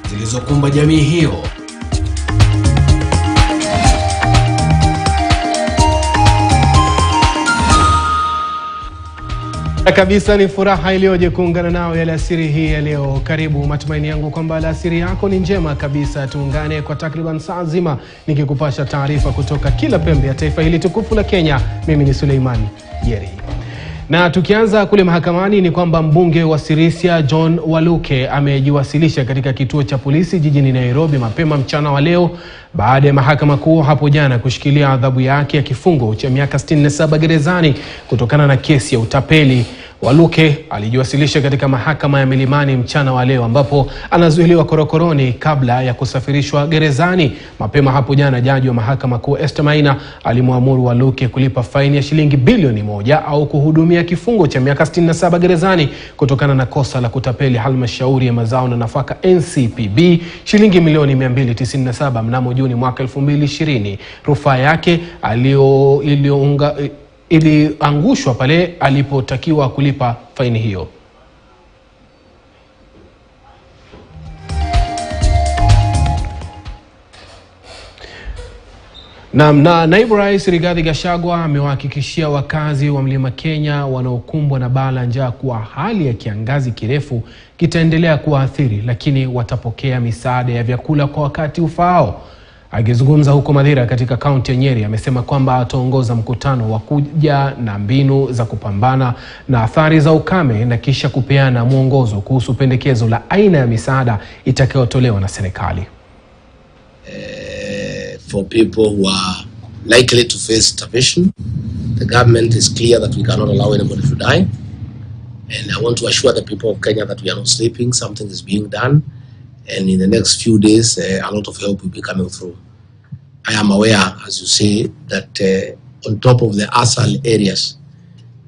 zilizokumba jamii hiyo. Kabisa ni furaha iliyoje kuungana nao ya alasiri hii ya leo. Karibu, matumaini yangu kwamba alasiri yako ni njema kabisa. Tuungane kwa takriban saa nzima nikikupasha taarifa kutoka kila pembe ya taifa hili tukufu la Kenya. Mimi ni Suleiman Yeri. Na tukianza kule mahakamani ni kwamba mbunge wa Sirisia John Waluke amejiwasilisha katika kituo cha polisi jijini Nairobi mapema mchana wa leo baada ya mahakama kuu hapo jana kushikilia adhabu yake ya kifungo cha miaka 67 gerezani kutokana na kesi ya utapeli. Waluke alijiwasilisha katika mahakama ya Milimani mchana wa leo ambapo anazuiliwa korokoroni kabla ya kusafirishwa gerezani. Mapema hapo jana jaji wa mahakama kuu Esther Maina alimwamuru Waluke kulipa faini ya shilingi bilioni 1 au kuhudumia kifungo cha miaka 67 gerezani kutokana na kosa la kutapeli halmashauri ya mazao na nafaka NCPB shilingi milioni 297 mnamo Juni mwaka 2020. Rufaa yake iliangushwa pale alipotakiwa kulipa faini hiyo. Na naibu rais Rigathi Gachagua amewahakikishia wakazi wa Mlima Kenya wanaokumbwa na baa la njaa kuwa hali ya kiangazi kirefu kitaendelea kuathiri, lakini watapokea misaada ya vyakula kwa wakati ufaao. Akizungumza huko Madhira katika kaunti ya Nyeri, amesema kwamba ataongoza mkutano wa kuja na mbinu za kupambana na athari za ukame na kisha kupeana mwongozo kuhusu pendekezo la aina ya misaada itakayotolewa na serikali. For people who are likely to face starvation, the government is clear that we cannot allow anybody to die. And I want to assure the people of Kenya that we are not sleeping. Something is being done. And in the next few days, a lot of help will be coming through. I am aware, as you say, that on top of the ASAL areas,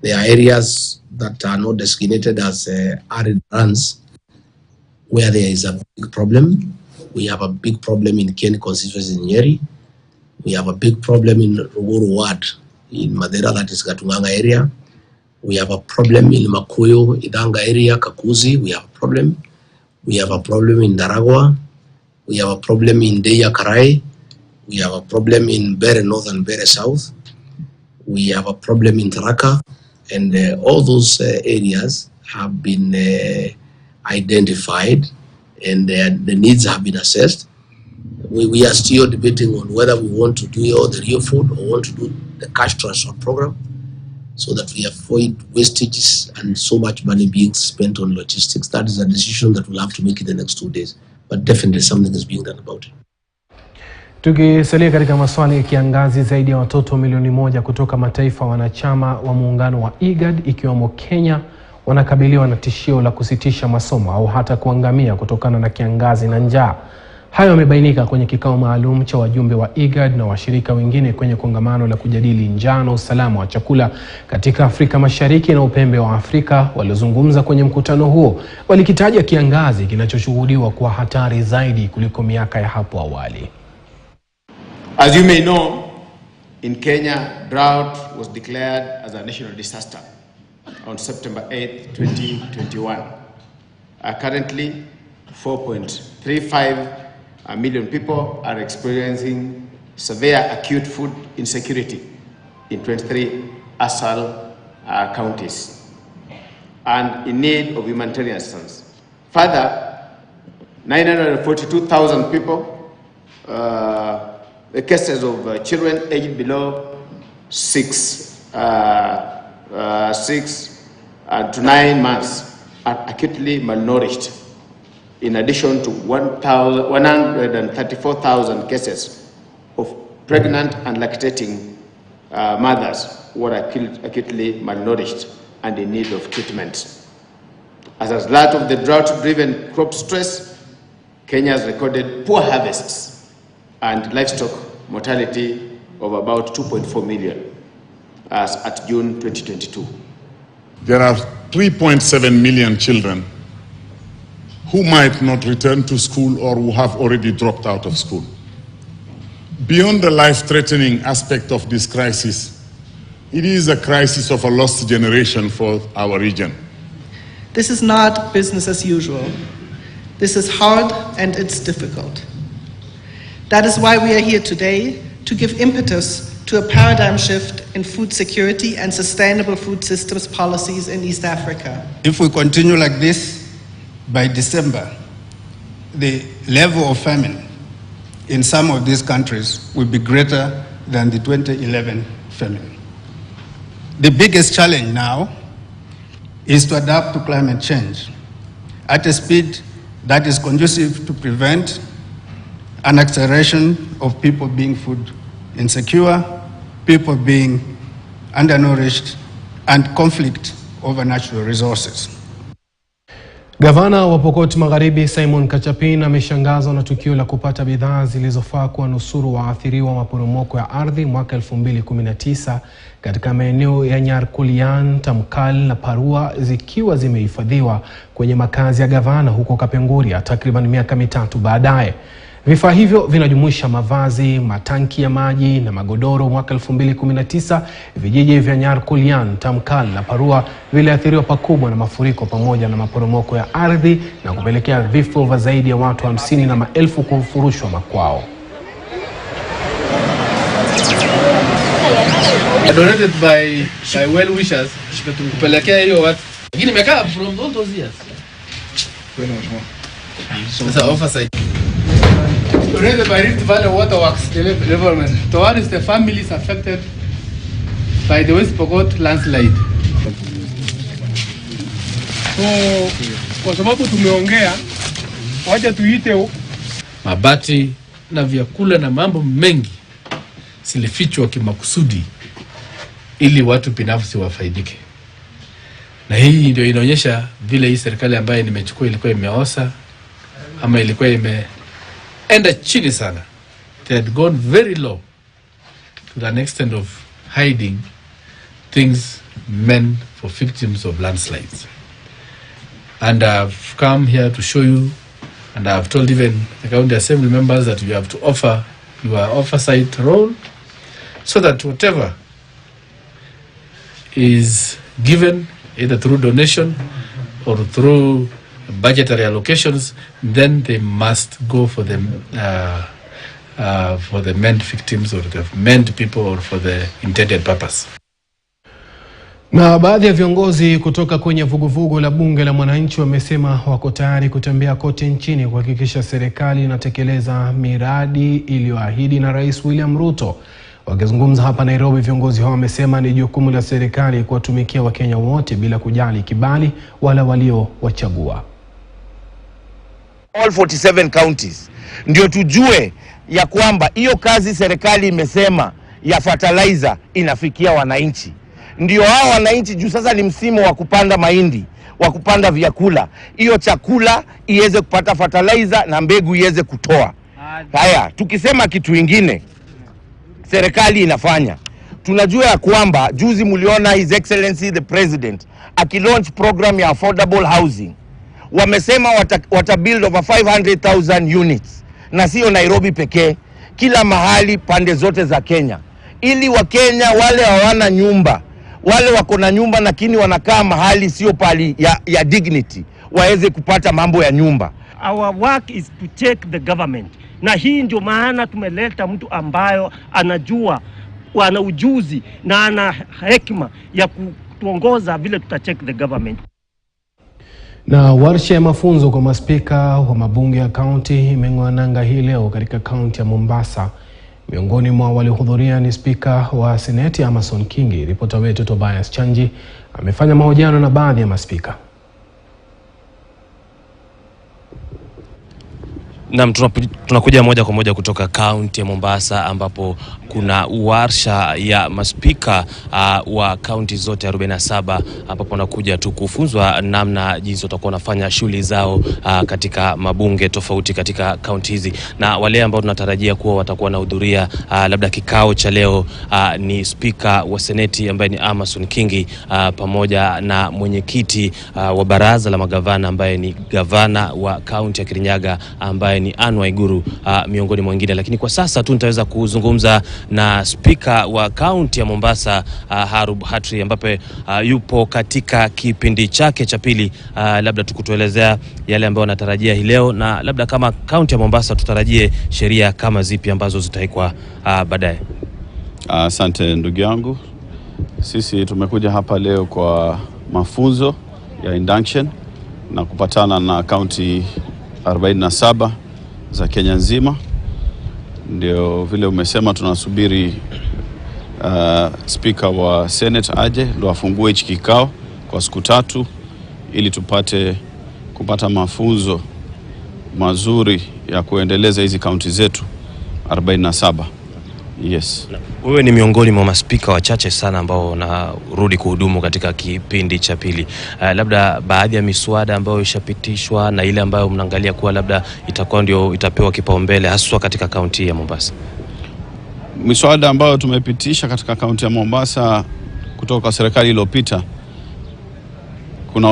there are areas that are not designated as arid lands where there is a big problem. We have a big problem in Kieni constituency in Nyeri. We have a big problem in Ruguru Ward in Madera, that is Gatunganga area. We have a problem in Makuyu, Idanga area, Kakuzi. We have a problem. We have a problem in Daragwa. We have a problem in Deya Karai. We have a problem in Bere North and Bere South. We have a problem in Taraka. And all those areas have been identified and the needs have been assessed. We are still debating on whether we want to do all the real food or want to do the cash transfer program so that we avoid wastages and so much money being spent on logistics. That is a decision that we'll have to make in the next 2 days. But definitely something is being done about it. Tukisalia katika maswali ya kiangazi, zaidi ya watoto milioni 1 kutoka mataifa wanachama wa muungano wa IGAD ikiwemo Kenya wanakabiliwa na tishio la kusitisha masomo au hata kuangamia kutokana na kiangazi na njaa. Hayo yamebainika kwenye kikao maalum cha wajumbe wa IGAD na washirika wengine kwenye kongamano la kujadili njaa na usalama wa chakula katika Afrika Mashariki na upembe wa Afrika. Waliozungumza kwenye mkutano huo walikitaja kiangazi kinachoshuhudiwa kwa hatari zaidi kuliko miaka ya hapo awali. As you may know, in Kenya, drought was declared as a national disaster on September 8, 2021. Currently, 4.35 million people are experiencing severe acute food insecurity in 23 ASAL counties and in need of humanitarian assistance. Further, 942,000 people, the cases of children aged below 6 to 9 months are acutely malnourished, in addition to 134,000 cases of pregnant and lactating mothers who are acutely malnourished and in need of treatment. As a result of the drought-driven crop stress, Kenya has recorded poor harvests and livestock mortality of about 2.4 million as at June 2022. There are 3.7 million children who might not return to school or who have already dropped out of school. Beyond the life-threatening aspect of this crisis, it is a crisis of a lost generation for our region. This is not business as usual. This is hard and it's difficult. That is why we are here today, to give impetus to a paradigm shift in food security and sustainable food systems policies in East Africa. If we continue like this, by December, the level of famine in some of these countries will be greater than the 2011 famine. The biggest challenge now is to adapt to climate change at a speed that is conducive to prevent an acceleration of people being food insecure, people being undernourished, and conflict over natural resources. Gavana wa Pokot Magharibi Simon Kachapin ameshangazwa na tukio la kupata bidhaa zilizofaa kuwanusuru waathiriwa wa maporomoko ya ardhi mwaka 2019 katika maeneo ya Nyarkulian, Tamkal na Parua zikiwa zimehifadhiwa kwenye makazi ya gavana huko Kapenguria takriban miaka 3 baadaye. Vifaa hivyo vinajumuisha mavazi, matanki ya maji na magodoro. Mwaka 2019 vijiji vya Nyarkulian, Tamkal na Parua viliathiriwa pakubwa na mafuriko pamoja na maporomoko ya ardhi na kupelekea vifo vya zaidi ya watu 50 na maelfu kufurushwa makwao. Donated by well wishers kupelekea hiyo watu. Lakini imekaa from all those years. So oversight. Donated by Rift Valley Waterworks Development towards the families affected by the West Pokot landslide. So kwa sababu tumeongea, wacha tuite mabati na vyakula na mambo mengi silifichwa kimakusudi ili watu binafsi wafaidike. Na hii ndio inaonyesha vile hii serikali ambayo nimechukua ilikuwa imeosa ama ilikuwa imeenda chini sana. They had gone very low to an extent of hiding things meant for victims of landslides. And I've come here to show you, and I've told even the county assembly members that you have to offer your oversight role so that whatever is given either through donation or through budgetary allocations, then they must go for the meant victims or the meant people or for the intended purpose. Na baadhi ya viongozi kutoka kwenye vuguvugu la bunge la mwananchi wamesema wako tayari kutembea kote nchini kuhakikisha serikali inatekeleza miradi iliyoahidi na Rais William Ruto. Wakizungumza hapa Nairobi, viongozi hao wamesema ni jukumu la serikali kuwatumikia Wakenya wote bila kujali kibali wala waliowachagua. All 47 counties ndio tujue ya kwamba hiyo kazi serikali imesema ya fertilizer inafikia wananchi. Ndio hao wananchi juu sasa ni msimu wa kupanda mahindi, wa kupanda vyakula. Hiyo chakula iweze kupata fertilizer na mbegu iweze kutoa. Haya, tukisema kitu kingine serikali inafanya. Tunajua ya kwamba juzi mliona His Excellency the President akilaunch program ya affordable housing. Wamesema watabuild over 500,000 units. Na sio Nairobi pekee, kila mahali pande zote za Kenya. Ili Wakenya wale hawana nyumba, wale wako na nyumba lakini wanakaa mahali sio pali ya dignity, waweze kupata mambo ya nyumba. Our work is to check the government. Na hii ndio maana tumeleta mtu ambayo anajua, ana ujuzi na ana hekima ya kutuongoza vile tutacheck the government. Na warsha ya mafunzo kwa maspika wa mabunge ya kaunti imeng'oa nanga hii leo katika kaunti ya Mombasa. Miongoni mwa waliohudhuria ni spika wa seneti Amason Kingi. Ripota wetu Tobias Chanji amefanya mahojiano na baadhi ya maspika. Naam, tunakuja moja kwa moja kutoka kaunti ya Mombasa ambapo kuna warsha ya maspika wa kaunti zote 47 ambapo wanakuja tu kufunzwa namna jinsi watakuwa wanafanya shughuli zao katika mabunge tofauti katika kaunti hizi. Na wale ambao tunatarajia kuwa watakuwa wanahudhuria labda kikao cha leo ni spika wa seneti ambaye ni Amason Kingi pamoja na mwenyekiti wa baraza la magavana ambaye ni gavana wa kaunti ya Kirinyaga ambaye ni Anwa Iguru miongoni mwingine. Lakini kwa sasa tu nitaweza kuzungumza na spika wa kaunti ya Mombasa Harub Hatri, ambapo yupo katika kipindi chake cha pili. Labda tukutuelezea yale ambayo anatarajia hii leo, na labda kama kaunti ya Mombasa tutarajie sheria kama zipi ambazo zitaikwa baadaye. Asante ndugu yangu. Sisi tumekuja hapa leo kwa mafunzo ya induction na kupatana na kaunti 47 za Kenya nzima. Ndio vile umesema tunasubiri speaker wa Senate aje ndo afungue hichi kikao kwa siku 3 ili tupate kupata mafunzo mazuri ya kuendeleza hizi kaunti zetu 47. Yes. Wewe ni miongoni mwa maspika wachache sana ambao wanarudi kuhudumu katika kipindi cha pili. Labda baadhi ya miswada ambayo ishapitishwa na ile ambayo mnaangalia kuwa labda itakuwa ndio itapewa kipaumbele haswa katika kaunti ya Mombasa. Miswada ambayo tumepitisha katika kaunti ya Mombasa kutoka serikali iliyopita, kuna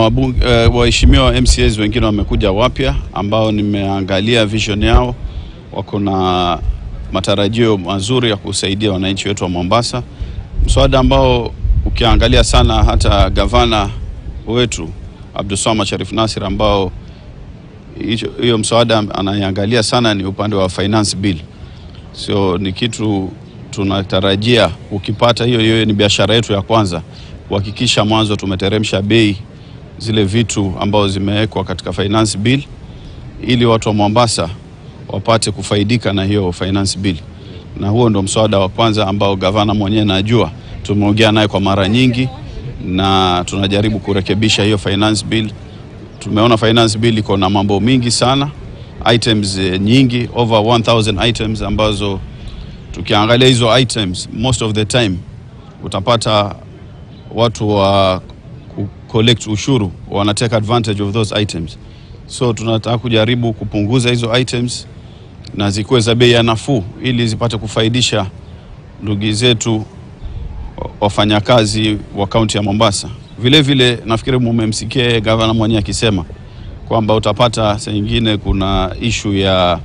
waheshimiwa MCAs wengine wamekuja wapya ambao nimeangalia vision yao, wako na matarajio mazuri ya kusaidia wananchi wetu wa Mombasa. Mswada ambao ukiangalia sana hata gavana wetu Abdulswamad Sharif Nasir, ambao hiyo mswada anaangalia sana ni upande wa finance bill. So ni kitu tunatarajia ukipata hiyo ni biashara yetu ya kwanza, kuhakikisha mwanzo tumeteremsha bei zile vitu ambao zimewekwa katika finance bill ili watu wa Mombasa wapate kufaidika na hiyo finance bill. Na huo ndo mswada wa kwanza ambao gavana mwenyewe najua tumeongea naye kwa mara nyingi na tunajaribu kurekebisha hiyo finance bill. Tumeona finance bill iko na mambo mingi sana, items nyingi, over 1000 items ambazo tukiangalia hizo items most of the time utapata watu wa collect ushuru wana take advantage of those items. So tunataka kujaribu kupunguza hizo items na zikuwe za bei ya nafuu ili zipate kufaidisha ndugu zetu wafanyakazi wa kaunti ya Mombasa. Vile vile nafikiri mmemsikia gavana mwenyewe akisema kwamba utapata saa nyingine kuna issue ya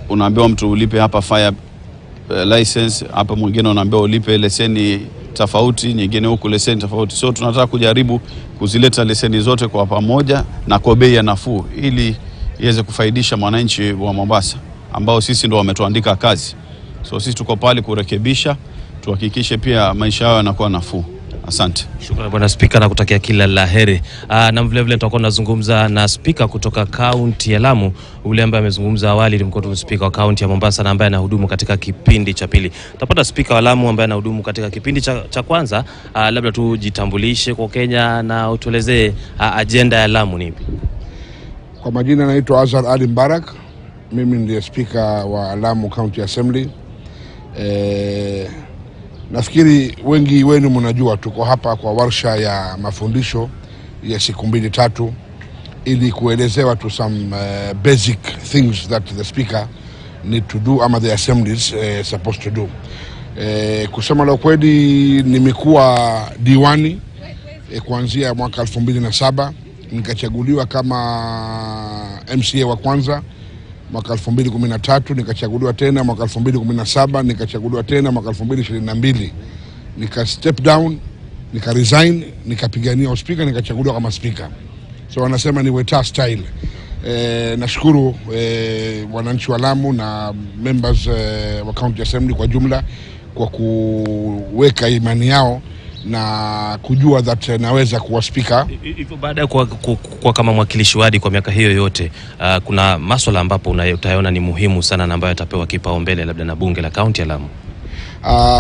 unaambiwa mtu ulipe hapa fire license, hapa mwingine unaambiwa ulipe leseni tofauti, nyingine huku leseni tofauti. So tunataka kujaribu kuzileta leseni zote kwa pamoja na kwa bei ya nafuu ili iweze kufaidisha mwananchi wa Mombasa ambao sisi ndo wametuandika kazi. So sisi tuko pale kurekebisha, tuhakikishe pia maisha yao yanakuwa nafuu. Asante. Shukrani bwana spika na kutakia kila laheri. Na vile vile tutakuwa tunazungumza na spika kutoka kaunti ya Lamu, ule ambaye amezungumza awali ni mkuu spika wa kaunti ya Mombasa na ambaye anahudumu katika kipindi cha pili. Tutapata spika wa Lamu ambaye anahudumu katika kipindi cha kwanza. Labda tujitambulishe kwa Kenya na utuelezee agenda ya Lamu ni ipi. Kwa majina naitwa Azhar Ali Mbarak. Mimi ndiye spika wa Lamu County Assembly. Nafikiri wengi wenu mnajua tuko hapa kwa warsha ya mafundisho ya siku 2-3 ili kuelezewa to some basic things that the speaker need to do ama the assembly is supposed to do. Kusema la kweli nimekuwa diwani kuanzia mwaka 2007, nikachaguliwa kama MCA wa kwanza mwaka 2013, nikachaguliwa tena mwaka 2017, nikachaguliwa tena mwaka 2022. Nika step down, nika resign, nikapigania uspika, nikachaguliwa kama speaker. So wanasema ni weta style. Nashukuru wananchi wa Lamu na members wa County Assembly kwa jumla kwa kuweka imani yao na kujua that naweza kuwa speaker. Hivyo baada ya kwa kama mwakilishi wadi kwa miaka hiyo yote, kuna masuala ambapo utaona ni muhimu sana na ambayo yatapewa kipaumbele labda na bunge la kaunti ya Lamu?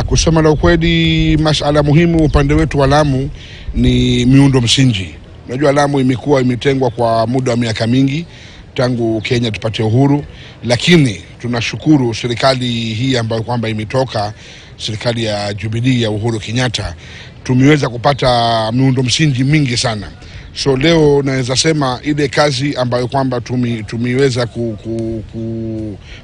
Kusema la ukweli, masuala muhimu upande wetu wa Lamu ni miundo msingi. Unajua Lamu imekuwa imetengwa kwa muda wa miaka mingi tangu Kenya tupate uhuru, lakini tunashukuru serikali hii ambayo kwamba imetoka, serikali ya Jubilee ya Uhuru Kenyatta, tumeweza kupata miundo msingi mingi sana. So leo naweza sema ile kazi ambayo kwamba tumeweza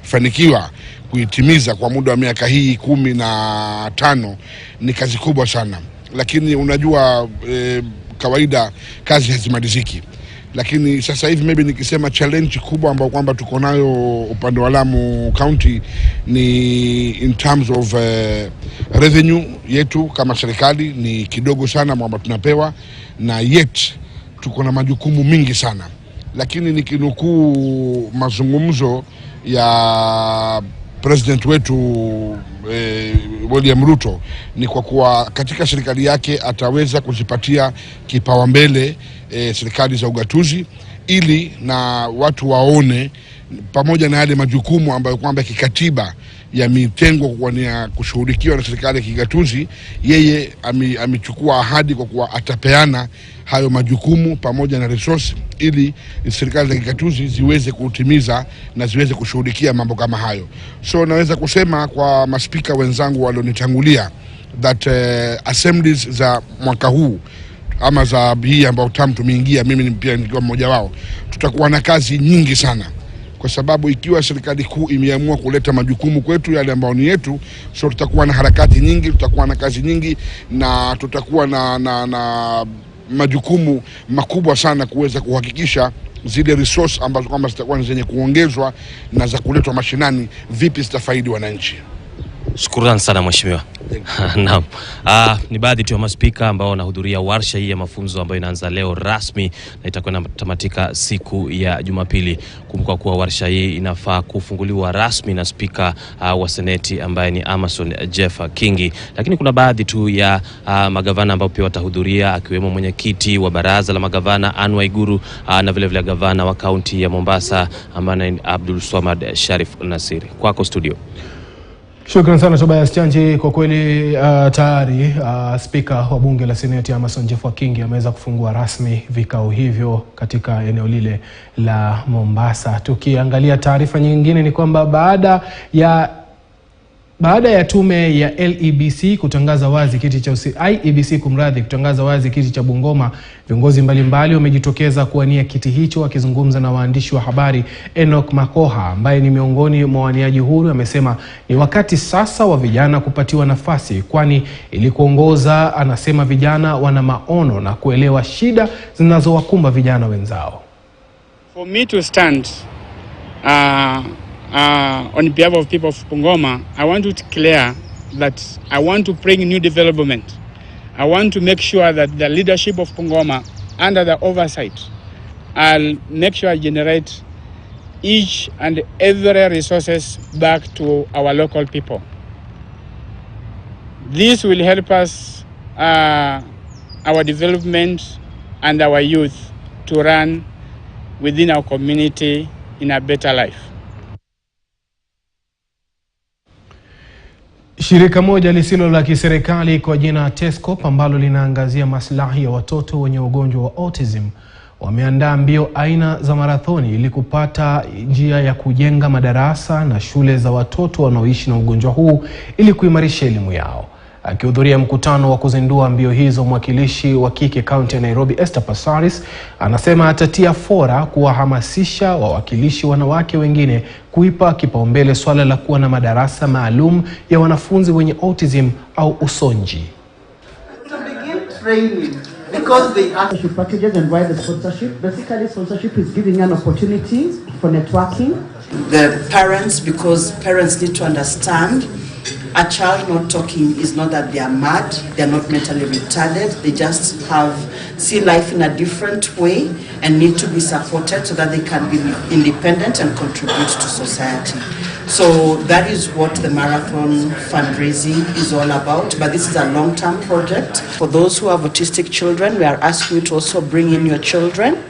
kufanikiwa kuitimiza kwa muda wa miaka hii 15 ni kazi kubwa sana. Lakini unajua kawaida kazi hazimaliziki. lakini sasa hivi maybe nikisema challenge kubwa ambayo kwamba tuko nayo upande wa Lamu County ni in terms of revenue yetu kama serikali ni kidogo sana ambayo tunapewa, na yet tuko na majukumu mingi sana. Lakini nikinukuu mazungumzo ya president wetu William Ruto, ni kwa kuwa katika serikali yake ataweza kuzipatia kipaumbele serikali za ugatuzi, ili na watu waone pamoja na yale majukumu ambayo kwamba kikatiba yametengwa kwa kushughulikiwa na serikali ya kigatuzi, yeye amechukua ahadi kwa kuwa atapeana hayo majukumu pamoja na resource, ili serikali za kigatuzi ziweze kutimiza na ziweze kushughulikia mambo kama hayo. So naweza kusema kwa maspika wenzangu walionitangulia that assemblies za mwaka huu ama za hii ambao tamu tumeingia, mimi pia nikiwa mmoja wao, tutakuwa na kazi nyingi sana, kwa sababu ikiwa serikali kuu imeamua kuleta majukumu kwetu yale ambao ni yetu, so tutakuwa na harakati nyingi, tutakuwa na kazi nyingi, na tutakuwa na majukumu makubwa sana kuweza kuhakikisha zile resource ambazo kwamba zitakuwa zenye kuongezwa na za kuletwa mashinani vipi zitafaidi wananchi. Shukrani sana mheshimiwa. Naam. Ni baadhi tu ya maspika ambao wanahudhuria warsha hii ya mafunzo ambayo inaanza leo rasmi na itakuwa inatamatika siku ya Jumapili. Kumbuka kuwa warsha hii inafaa kufunguliwa rasmi na spika wa seneti ambaye ni Amason Jeffa Kingi, lakini kuna baadhi tu ya magavana ambao pia watahudhuria, akiwemo mwenyekiti wa baraza la magavana Anne Waiguru na vile vile gavana wa kaunti ya Mombasa ambaye ni Abdul Swamad Sharif Nasiri. Kwako studio. Shukrani sana Tobias Chanji. Kwa kweli tayari spika wa bunge la seneti Amason Jeffa Kingi ameweza kufungua rasmi vikao hivyo katika eneo lile la Mombasa. Tukiangalia taarifa nyingine ni kwamba baada ya tume ya LEBC kutangaza wazi kiti cha IEBC kutangaza wazi kiti cha Bungoma, viongozi mbalimbali wamejitokeza kuwania kiti hicho. Akizungumza na waandishi wa habari, Enoch Makoha ambaye ni miongoni mwa waniaji huru amesema ni wakati sasa wa vijana kupatiwa nafasi, kwani ili kuongoza anasema vijana wana maono na kuelewa shida zinazowakumba vijana wenzao. For me to stand on behalf of people of Bungoma, I want to declare that I want to bring new development. I want to make sure that the leadership of Bungoma, under the oversight, I'll make sure I generate each and every resources back to our local people. This will help us, our development and our youth to run within our community in a better life. Shirika moja lisilo la kiserikali kwa jina Tesco ambalo linaangazia maslahi ya watoto wenye ugonjwa wa autism wameandaa mbio aina za marathoni ili kupata njia ya kujenga madarasa na shule za watoto wanaoishi na ugonjwa huu ili kuimarisha elimu yao. Akihudhuria mkutano wa kuzindua mbio hizo, mwakilishi wa kike kaunti ya Nairobi Esther Passaris anasema atatia fora kuwahamasisha wawakilishi wanawake wengine kuipa kipaumbele swala la kuwa na madarasa maalum ya wanafunzi wenye autism au usonji. To begin training, because they sponsorship packages and why the sponsorship. Basically, sponsorship is giving an opportunity for networking. The parents, because parents need to understand a child not talking is not that they are mad, they are not mentally retarded, they just see life in a different way and need to be supported so that they can be independent and contribute to society. So that is what the marathon fundraising is all about, but this is a long-term project. For those who have autistic children, we are asking you to also bring in your children.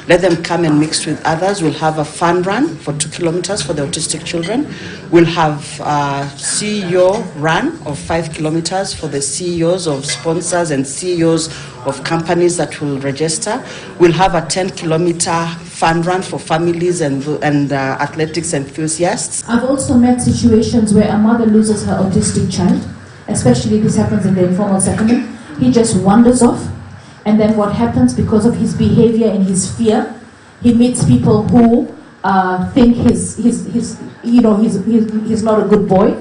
Let them come and mix with others. We'll have a fun run for 2 kilometers for the autistic children. We'll have a CEO run of 5 kilometers for the CEOs of sponsors and CEOs of companies that will register. We'll have a 10-kilometer fun run for families and athletics enthusiasts. I've also met situations where a mother loses her autistic child, especially this happens in the informal settlement. He just wanders off. And then what happens, because of his behavior and his fear, he meets people who think he's not a good boy.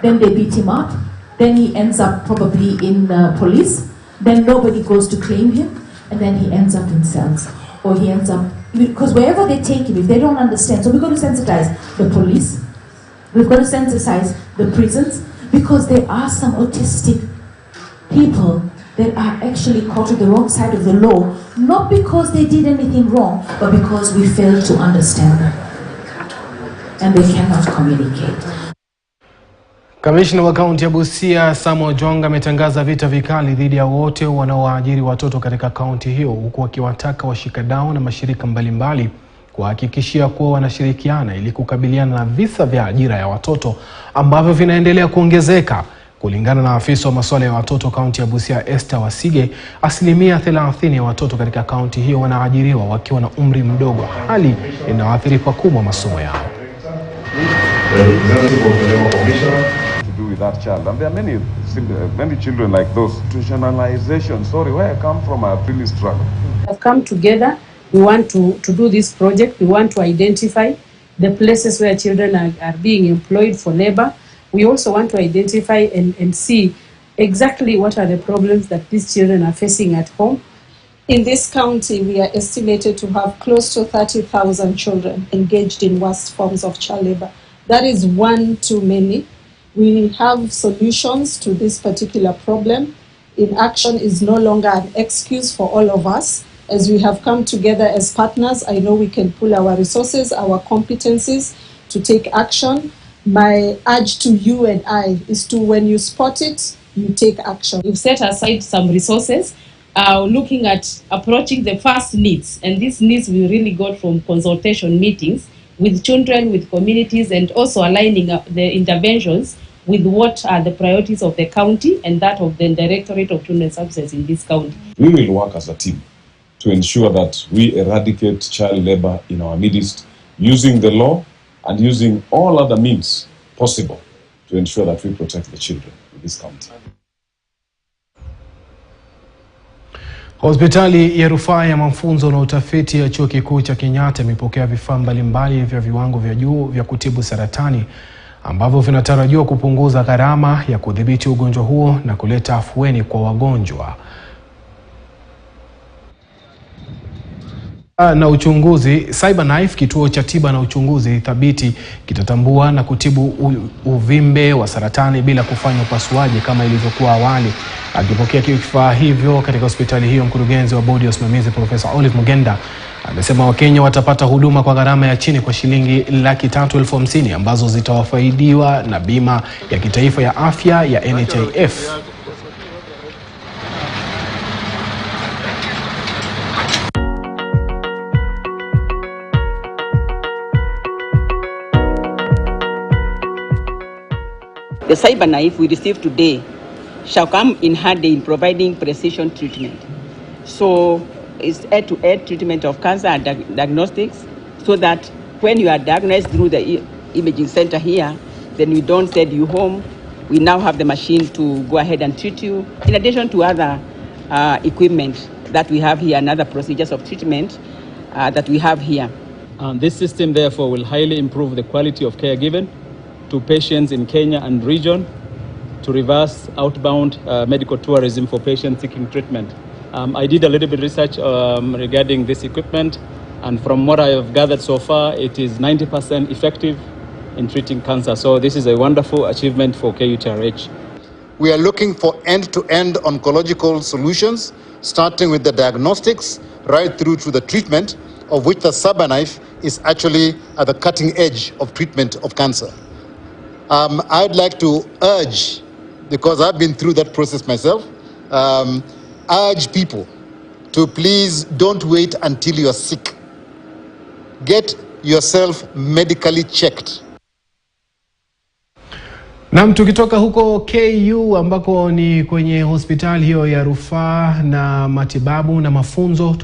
Then they beat him up. Then he ends up probably in police. Then nobody goes to claim him, and then he ends up in cells. or he ends up, because wherever they take him, if they don't understand, so we've got to sensitize the police, we've got to sensitize the prisons, because there are some autistic people that are actually caught on the wrong side of the law, not because they did anything wrong, but because we failed to understand them. And they cannot communicate. Kamishna wa kaunti ya Busia Samuel Jonga ametangaza vita vikali dhidi ya wote wanaoajiri watoto katika kaunti hiyo, huku akiwataka washikadau na mashirika mbalimbali kuhakikishia kuwa wanashirikiana ili kukabiliana na visa vya ajira ya watoto ambavyo vinaendelea kuongezeka. Kulingana na afisa wa masuala ya watoto kaunti ya Busia Esther Wasige, asilimia 30 ya watoto katika kaunti hiyo wanaajiriwa wakiwa na umri mdogo, hali inayoathiri pakubwa masomo yao. To do with that child, and there are many children like those. Institutionalization, sorry, where I come from, I really struggle. We have come together. We want to do this project. We want to identify the places where children are being employed for labor. We also want to identify and see exactly what are the problems that these children are facing at home. In this county, we are estimated to have close to 30,000 children engaged in worst forms of child labor. That is one too many. We have solutions to this particular problem. Inaction is no longer an excuse for all of us. As we have come together as partners, I know we can pull our resources, our competencies to take action. My urge to you and I is to, when you spot it, you take action. We've set aside some resources, looking at approaching the first needs. And these needs we really got from consultation meetings with children, with communities, and also aligning up the interventions with what are the priorities of the county and that of the Directorate of Children's Services in this county. We will work as a team to ensure that we eradicate child labor in our midst, using the law and using all other means possible to ensure that we protect the children in this county. Hospitali ya rufaa ya mafunzo na utafiti ya chuo kikuu cha Kenyatta imepokea vifaa mbalimbali vya viwango vya juu vya kutibu saratani ambavyo vinatarajiwa kupunguza gharama ya kudhibiti ugonjwa huo na kuleta afueni kwa wagonjwa. Na uchunguzi, CyberKnife, kituo cha tiba na uchunguzi thabiti, kitatambua na kutibu uvimbe wa saratani bila kufanya upasuaji kama ilivyokuwa awali. Akipokea kifaa hivyo katika hospitali hiyo, mkurugenzi wa bodi ya usimamizi Profesa Olive Mugenda amesema Wakenya watapata huduma kwa gharama ya chini kwa shilingi 350,000 ambazo zitawafaidiwa na bima ya kitaifa ya afya ya NHIF. The CyberKnife we received today shall come in handy in providing precision treatment. So it's head-to-head treatment of cancer and diagnostics, so that when you are diagnosed through the imaging center here, then we don't send you home. We now have the machine to go ahead and treat you, in addition to other equipment that we have here and other procedures of treatment that we have here. This system, therefore, will highly improve the quality of care given to patients in Kenya and region, to reverse outbound medical tourism for patients seeking treatment. I did a little bit of research regarding this equipment, and from what I have gathered so far, it is 90% effective in treating cancer. So this is a wonderful achievement for KUTRH. We are looking for end-to-end oncological solutions, starting with the diagnostics right through to the treatment, of which the CyberKnife is actually at the cutting edge of treatment of cancer. I'd like to urge, because I've been through that process myself, urge people to please don't wait until you're sick. Get yourself medically checked. Na tukitoka huko KU ambako ni kwenye hospitali hiyo ya rufaa na matibabu na mafunzo